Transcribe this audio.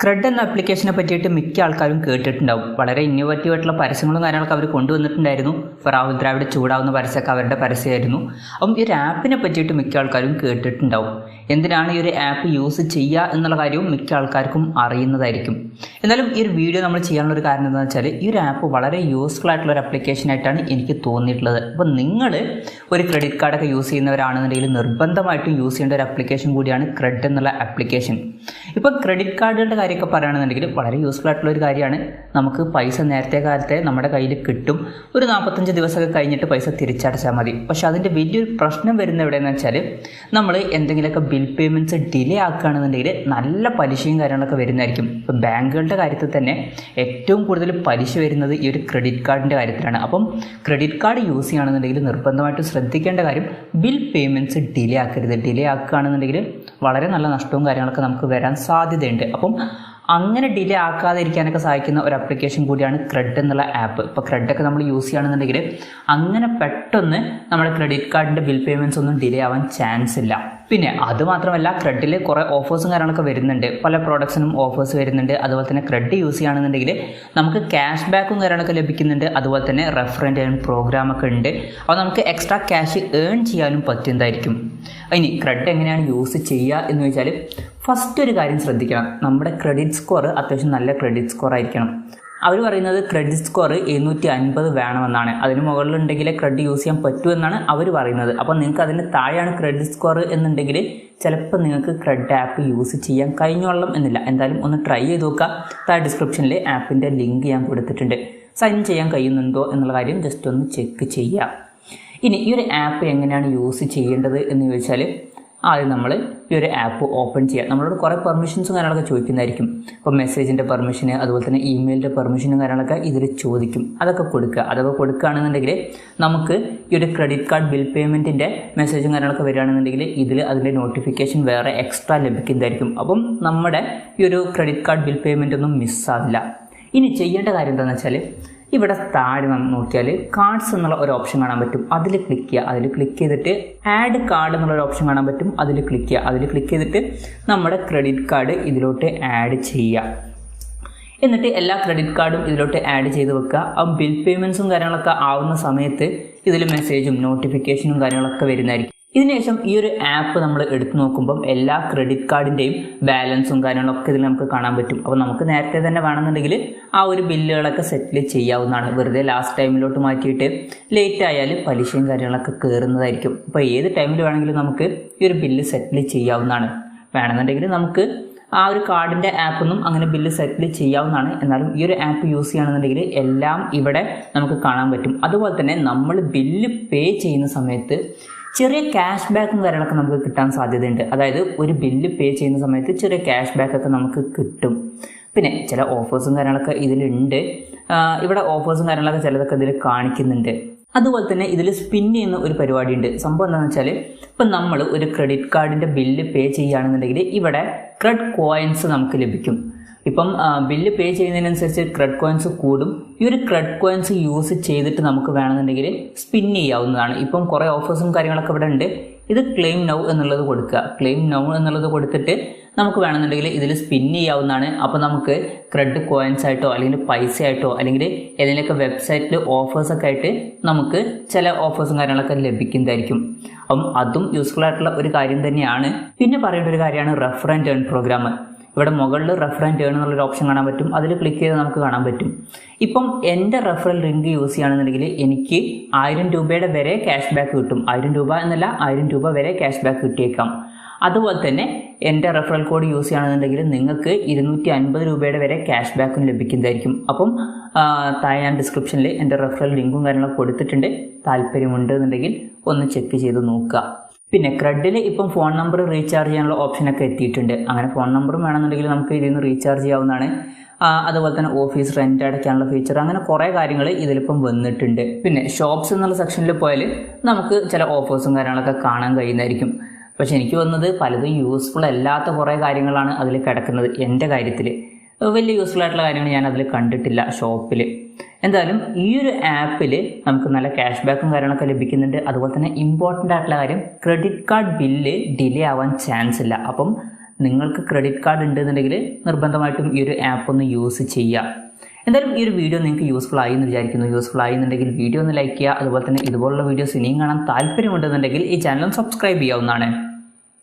Cred എന്ന ആപ്ലിക്കേഷനെ പറ്റിയിട്ട് മിക്ക ആൾക്കാരും കേട്ടിട്ടുണ്ടാവും. വളരെ ഇന്നോവേറ്റീവ് ആയിട്ടുള്ള പരസ്യങ്ങളും കാര്യങ്ങളൊക്കെ അവർ കൊണ്ടുവന്നിട്ടുണ്ടായിരുന്നു. രാഹുൽ ദ്രാവിഡ് ചൂടാവുന്ന പരസ്യമൊക്കെ അവരുടെ പരസ്യമായിരുന്നു. അപ്പം ഈ ഒരു ആപ്പിനെ പറ്റിയിട്ട് മിക്ക ആൾക്കാരും കേട്ടിട്ടുണ്ടാവും. എന്തിനാണ് ഈ ഒരു ആപ്പ് യൂസ് ചെയ്യുക എന്നുള്ള കാര്യവും മിക്ക ആൾക്കാർക്കും അറിയുന്നതായിരിക്കും. എന്നാലും ഈ ഒരു വീഡിയോ നമ്മൾ ചെയ്യാനുള്ള ഒരു കാരണം എന്താണെന്ന് വെച്ചാൽ ഈ ഒരു ആപ്പ് വളരെ യൂസ്ഫുൾ ആയിട്ടുള്ള ഒരു ആപ്ലിക്കേഷനായിട്ടാണ് എനിക്ക് തോന്നിയിട്ടുള്ളത്. അപ്പോൾ നിങ്ങൾ ഒരു ക്രെഡിറ്റ് കാർഡൊക്കെ യൂസ് ചെയ്യുന്നവരാണെന്നുണ്ടെങ്കിൽ നിർബന്ധമായിട്ടും യൂസ് ചെയ്യേണ്ട ഒരു ആപ്ലിക്കേഷൻ കൂടിയാണ് ക്രെഡ് എന്നുള്ള ആപ്ലിക്കേഷൻ. ഇപ്പോൾ ക്രെഡിറ്റ് കാർഡുകളുടെ കാര്യമൊക്കെ പറയുകയാണെന്നുണ്ടെങ്കിൽ വളരെ യൂസ്ഫുൾ ആയിട്ടുള്ള ഒരു കാര്യമാണ്. നമുക്ക് പൈസ നേരത്തെ കാലത്തെ നമ്മുടെ കയ്യിൽ കിട്ടും. ഒരു 45 ദിവസമൊക്കെ കഴിഞ്ഞിട്ട് പൈസ തിരിച്ചടച്ചാൽ മതി. പക്ഷേ അതിൻ്റെ വലിയൊരു പ്രശ്നം വരുന്നത് എവിടെയെന്ന് വെച്ചാൽ നമ്മൾ എന്തെങ്കിലുമൊക്കെ ബിൽ പേയ്മെൻറ്റ്സ് ഡിലേ ആക്കുകയാണെന്നുണ്ടെങ്കിൽ നല്ല പലിശയും കാര്യങ്ങളൊക്കെ വരുന്നതായിരിക്കും. ഇപ്പോൾ ബാങ്കുകളുടെ കാര്യത്തിൽ തന്നെ ഏറ്റവും കൂടുതൽ പലിശ വരുന്നത് ഈ ഒരു ക്രെഡിറ്റ് കാർഡിൻ്റെ കാര്യത്തിലാണ്. അപ്പം ക്രെഡിറ്റ് കാർഡ് യൂസ് ചെയ്യുകയാണെന്നുണ്ടെങ്കിൽ നിർബന്ധമായിട്ടും ശ്രദ്ധിക്കേണ്ട കാര്യം ബിൽ പേയ്മെൻറ്റ്സ് ഡിലേ ആക്കരുത്. ഡിലേ ആക്കുകയാണെന്നുണ്ടെങ്കിൽ വളരെ നല്ല നഷ്ടവും കാര്യങ്ങളൊക്കെ നമുക്ക് വരാൻ സാധ്യതയുണ്ട്. അപ്പം അങ്ങനെ ഡിലേ ആക്കാതെ ഇരിക്കാനൊക്കെ സഹായിക്കുന്ന ഒരു ആപ്ലിക്കേഷൻ കൂടിയാണ് ക്രെഡ് എന്നുള്ള ആപ്പ്. ഇപ്പോൾ ക്രെഡൊക്കെ നമ്മൾ യൂസ് ചെയ്യുകയാണെന്നുണ്ടെങ്കിൽ അങ്ങനെ പെട്ടെന്ന് നമ്മുടെ ക്രെഡിറ്റ് കാർഡിൻ്റെ ബിൽ പേയ്മെൻറ്റ്സ് ഒന്നും ഡിലേ ആവാൻ ചാൻസ് ഇല്ല. പിന്നെ അതുമാത്രമല്ല ക്രെഡിൽ കുറേ ഓഫേഴ്സും കാര്യങ്ങളൊക്കെ വരുന്നുണ്ട്. പല പ്രോഡക്ട്സിനും ഓഫേഴ്സ് വരുന്നുണ്ട്. അതുപോലെ തന്നെ ക്രെഡ് യൂസ് ചെയ്യുകയാണെന്നുണ്ടെങ്കിൽ നമുക്ക് ക്യാഷ് ബാക്കും കാര്യങ്ങളൊക്കെ ലഭിക്കുന്നുണ്ട്. അതുപോലെ തന്നെ റെഫറൻറ്റ് ഏൺ പ്രോഗ്രാമൊക്കെ ഉണ്ട്. അപ്പോൾ നമുക്ക് എക്സ്ട്രാ ക്യാഷ് ഏൺ ചെയ്യാനും പറ്റുന്നതായിരിക്കും. ഇനി ക്രെഡ് എങ്ങനെയാണ് യൂസ് ചെയ്യുക എന്ന് ചോദിച്ചാൽ ഫസ്റ്റ് ഒരു കാര്യം ശ്രദ്ധിക്കണം. നമ്മുടെ ക്രെഡിറ്റ് സ്കോർ അത്യാവശ്യം നല്ല ക്രെഡിറ്റ് സ്കോർ ആയിരിക്കണം. അവർ പറയുന്നത് ക്രെഡിറ്റ് സ്കോർ 750 വേണമെന്നാണ്. അതിന് മുകളിലുണ്ടെങ്കിൽ ക്രെഡ് യൂസ് ചെയ്യാൻ പറ്റുമെന്നാണ് അവർ പറയുന്നത്. അപ്പോൾ നിങ്ങൾക്ക് അതിന് താഴെയാണ് ക്രെഡിറ്റ് സ്കോർ എന്നുണ്ടെങ്കിൽ ചിലപ്പോൾ നിങ്ങൾക്ക് ക്രെഡ് ആപ്പ് യൂസ് ചെയ്യാൻ കഴിഞ്ഞോളണം എന്നില്ല. എന്തായാലും ഒന്ന് ട്രൈ ചെയ്ത് നോക്കുക. താഴെ ഡിസ്ക്രിപ്ഷനിൽ ആപ്പിൻ്റെ ലിങ്ക് ഞാൻ കൊടുത്തിട്ടുണ്ട്. സൈൻ ചെയ്യാൻ കഴിയുന്നുണ്ടോ എന്നുള്ള കാര്യം ജസ്റ്റ് ഒന്ന് ചെക്ക് ചെയ്യുക. ഇനി ഈ ഒരു ആപ്പ് എങ്ങനെയാണ് യൂസ് ചെയ്യേണ്ടത് എന്ന് ചോദിച്ചാൽ ആദ്യം നമ്മൾ ഈ ഒരു ആപ്പ് ഓപ്പൺ ചെയ്യുക. നമ്മളോട് കുറേ പെർമിഷൻസും കാര്യങ്ങളൊക്കെ ചോദിക്കുന്നതായിരിക്കും. ഇപ്പോൾ മെസ്സേജിൻ്റെ പെർമിഷന് അതുപോലെ തന്നെ ഇമെയിലിൻ്റെ പെർമിഷനും കാര്യങ്ങളൊക്കെ ഇതിൽ ചോദിക്കും. അതൊക്കെ കൊടുക്കുക. അതൊക്കെ കൊടുക്കുകയാണെന്നുണ്ടെങ്കിൽ നമുക്ക് ഈ ഒരു ക്രെഡിറ്റ് കാർഡ് ബിൽ പേയ്മെൻറ്റിൻ്റെ മെസ്സേജും കാര്യങ്ങളൊക്കെ വരികയാണെന്നുണ്ടെങ്കിൽ ഇതിൽ അതിൻ്റെ നോട്ടിഫിക്കേഷൻ വേറെ എക്സ്ട്രാ ലഭിക്കുന്നതായിരിക്കും. അപ്പം നമ്മുടെ ഈ ഒരു ക്രെഡിറ്റ് കാർഡ് ബിൽ പേയ്മെൻ്റ് ഒന്നും മിസ്സാവില്ല. ഇനി ചെയ്യേണ്ട കാര്യം എന്താണെന്ന് വെച്ചാൽ ഇവിടെ താഴെ നമ്മൾ നോക്കിയാൽ കാർഡ്സ് എന്നുള്ള ഒരു ഓപ്ഷൻ കാണാൻ പറ്റും. അതിൽ ക്ലിക്ക് ചെയ്യുക. അതിൽ ക്ലിക്ക് ചെയ്തിട്ട് ആഡ് കാർഡ് എന്നുള്ളൊരു ഓപ്ഷൻ കാണാൻ പറ്റും. അതിൽ ക്ലിക്ക് ചെയ്യുക. അതിൽ ക്ലിക്ക് ചെയ്തിട്ട് നമ്മുടെ ക്രെഡിറ്റ് കാർഡ് ഇതിലോട്ട് ആഡ് ചെയ്യുക. എന്നിട്ട് എല്ലാ ക്രെഡിറ്റ് കാർഡും ഇതിലോട്ട് ആഡ് ചെയ്ത് വെക്കുക. ആ ബിൽ പേയ്മെൻറ്റ്സും കാര്യങ്ങളൊക്കെ ആവുന്ന സമയത്ത് ഇതിൽ മെസ്സേജും നോട്ടിഫിക്കേഷനും കാര്യങ്ങളൊക്കെ വരുന്നതായിരിക്കും. ഇതിനുശേഷം ഈ ഒരു ആപ്പ് നമ്മൾ എടുത്തു നോക്കുമ്പം എല്ലാ ക്രെഡിറ്റ് കാർഡിൻ്റെയും ബാലൻസും കാര്യങ്ങളൊക്കെ ഇതിൽ നമുക്ക് കാണാൻ പറ്റും. അപ്പോൾ നമുക്ക് നേരത്തെ തന്നെ വേണമെന്നുണ്ടെങ്കിൽ ആ ഒരു ബില്ലുകളൊക്കെ സെറ്റിൽ ചെയ്യാവുന്നതാണ്. വെറുതെ ലാസ്റ്റ് ടൈമിലോട്ട് മാറ്റിയിട്ട് ലേറ്റ് ആയാൽ പലിശയും കാര്യങ്ങളൊക്കെ കയറുന്നതായിരിക്കും. അപ്പോൾ ഏത് ടൈമിൽ വേണമെങ്കിലും നമുക്ക് ഈ ഒരു ബില്ല് സെറ്റിൽ ചെയ്യാവുന്നതാണ്. വേണമെന്നുണ്ടെങ്കിൽ നമുക്ക് ആ ഒരു കാർഡിൻ്റെ ആപ്പൊന്നും അങ്ങനെ ബില്ല് സെറ്റിൽ ചെയ്യാവുന്നതാണ്. എന്നാലും ഈ ഒരു ആപ്പ് യൂസ് ചെയ്യുകയാണെന്നുണ്ടെങ്കിൽ എല്ലാം ഇവിടെ നമുക്ക് കാണാൻ പറ്റും. അതുപോലെ തന്നെ നമ്മൾ ബില്ല് പേ ചെയ്യുന്ന സമയത്ത് ചെറിയ ക്യാഷ് ബാക്കും കാര്യങ്ങളൊക്കെ നമുക്ക് കിട്ടാൻ സാധ്യതയുണ്ട്. അതായത് ഒരു ബില്ല് പേ ചെയ്യുന്ന സമയത്ത് ചെറിയ ക്യാഷ് ബാക്കൊക്കെ നമുക്ക് കിട്ടും. പിന്നെ ചില ഓഫേഴ്സും കാര്യങ്ങളൊക്കെ ഇതിലുണ്ട്. ഇവിടെ ഓഫേഴ്സും കാര്യങ്ങളൊക്കെ ചിലതൊക്കെ ഇതിൽ കാണിക്കുന്നുണ്ട്. അതുപോലെ തന്നെ ഇതിൽ സ്പിൻ ചെയ്യുന്ന ഒരു പരിപാടിയുണ്ട്. സംഭവം എന്താണെന്ന് വെച്ചാൽ ഇപ്പം നമ്മൾ ഒരു ക്രെഡിറ്റ് കാർഡിൻ്റെ ബില്ല് പേ ചെയ്യുകയാണെന്നുണ്ടെങ്കിൽ ഇവിടെ ക്രെഡ് കോയിൻസ് നമുക്ക് ലഭിക്കും. ഇപ്പം ബില്ല് പേ ചെയ്യുന്നതിനനുസരിച്ച് ക്രെഡ് കോയിൻസ് കൂടും. ഈ ഒരു ക്രെഡ് കോയിൻസ് യൂസ് ചെയ്തിട്ട് നമുക്ക് വേണമെന്നുണ്ടെങ്കിൽ സ്പിൻ ചെയ്യാവുന്നതാണ്. ഇപ്പം കുറേ ഓഫേഴ്സും കാര്യങ്ങളൊക്കെ ഇവിടെ ഉണ്ട്. ഇത് ക്ലെയിം നൗ എന്നുള്ളത് കൊടുക്കുക. ക്ലെയിം നൗ എന്നുള്ളത് കൊടുത്തിട്ട് നമുക്ക് വേണമെന്നുണ്ടെങ്കിൽ ഇതിൽ സ്പിൻ ചെയ്യാവുന്നതാണ്. അപ്പോൾ നമുക്ക് ക്രെഡ് കോയിൻസ് ആയിട്ടോ അല്ലെങ്കിൽ പൈസ ആയിട്ടോ അല്ലെങ്കിൽ ഏതെങ്കിലുമൊക്കെ വെബ്സൈറ്റിൽ ഓഫേഴ്സൊക്കെ ആയിട്ട് നമുക്ക് ചില ഓഫേഴ്സും കാര്യങ്ങളൊക്കെ ലഭിക്കുന്നതായിരിക്കും. അപ്പം അതും യൂസ്ഫുൾ ആയിട്ടുള്ള ഒരു കാര്യം തന്നെയാണ്. പിന്നെ പറയേണ്ട ഒരു കാര്യമാണ് റെഫറൻറ്റ് ഏൺ പ്രോഗ്രാം. ഇവിടെ മുകളിൽ റെഫറൻറ്റ് ഏൺ എന്നുള്ളൊരു ഓപ്ഷൻ കാണാൻ പറ്റും. അതിൽ ക്ലിക്ക് ചെയ്ത് നമുക്ക് കാണാൻ പറ്റും. ഇപ്പം എൻ്റെ റെഫറൽ ലിങ്ക് യൂസ് ചെയ്യുകയാണെന്നുണ്ടെങ്കിൽ എനിക്ക് 1000 രൂപയുടെ വരെ ക്യാഷ് ബാക്ക് കിട്ടും. 1000 രൂപ എന്നല്ല 1000 രൂപ വരെ ക്യാഷ് ബാക്ക് കിട്ടിയേക്കാം. അതുപോലെ തന്നെ എൻ്റെ റെഫറൽ കോഡ് യൂസ് ചെയ്യുകയാണെന്നുണ്ടെങ്കിൽ നിങ്ങൾക്ക് 250 രൂപയുടെ വരെ ക്യാഷ് ബാക്കും ലഭിക്കുന്നതായിരിക്കും. അപ്പം താഴെ ഞാൻ ഡിസ്ക്രിപ്ഷനിൽ എൻ്റെ റെഫറൽ ലിങ്കും കാര്യങ്ങളൊക്കെ കൊടുത്തിട്ടുണ്ട്. താല്പര്യമുണ്ട് എന്നുണ്ടെങ്കിൽ ഒന്ന് ചെക്ക് ചെയ്ത് നോക്കുക. പിന്നെ ക്രെഡിൽ ഇപ്പം ഫോൺ നമ്പർ റീചാർജ് ചെയ്യാനുള്ള ഓപ്ഷനൊക്കെ എത്തിയിട്ടുണ്ട്. അങ്ങനെ ഫോൺ നമ്പറും വേണമെന്നുണ്ടെങ്കിൽ നമുക്ക് ഇതിൽ നിന്ന് റീചാർജ് ചെയ്യാവുന്നതാണ്. അതുപോലെ തന്നെ ഓഫീസ് റെൻ്റ് അടയ്ക്കാനുള്ള ഫീച്ചർ, അങ്ങനെ കുറേ കാര്യങ്ങൾ ഇതിലിപ്പം വന്നിട്ടുണ്ട്. പിന്നെ ഷോപ്സ് എന്നുള്ള സെക്ഷനിൽ പോയാൽ നമുക്ക് ചില ഓഫേഴ്സും കാര്യങ്ങളൊക്കെ കാണാൻ കഴിയുന്നതായിരിക്കും. പക്ഷെ എനിക്ക് വന്നത് പലതും യൂസ്ഫുൾ അല്ലാത്ത കുറേ കാര്യങ്ങളാണ് അതിൽ കിടക്കുന്നത്. എൻ്റെ കാര്യത്തിൽ വലിയ യൂസ്ഫുൾ ആയിട്ടുള്ള കാര്യങ്ങൾ ഞാൻ അതിൽ കണ്ടിട്ടില്ല ഷോപ്പിൽ. എന്തായാലും ഈ ഒരു ആപ്പിൽ നമുക്ക് നല്ല ക്യാഷ് ബാക്കും കാര്യങ്ങളൊക്കെ ലഭിക്കുന്നുണ്ട്. അതുപോലെ തന്നെ ഇമ്പോർട്ടൻ്റ് ആയിട്ടുള്ള കാര്യം ക്രെഡിറ്റ് കാർഡ് ബില്ല് ഡിലേ ആവാൻ ചാൻസ് ഇല്ല. അപ്പം നിങ്ങൾക്ക് ക്രെഡിറ്റ് കാർഡ് ഉണ്ടെന്നുണ്ടെങ്കിൽ നിർബന്ധമായിട്ടും ഈ ഒരു ആപ്പ് ഒന്ന് യൂസ് ചെയ്യുക. എന്തായാലും ഈ ഒരു വീഡിയോ നിങ്ങൾക്ക് യൂസ്ഫുൾ ആയി എന്ന് വിചാരിക്കുന്നു. യൂസ്ഫുൾ ആയി എന്നുണ്ടെങ്കിൽ വീഡിയോ ഒന്ന് ലൈക്ക് ചെയ്യുക. അതുപോലെ തന്നെ ഇതുപോലുള്ള വീഡിയോസ് ഇനിയും കാണാൻ താല്പര്യമുണ്ടെന്നുണ്ടെങ്കിൽ ഈ ചാനൽ സബ്സ്ക്രൈബ് ചെയ്യാവുന്നതാണ്.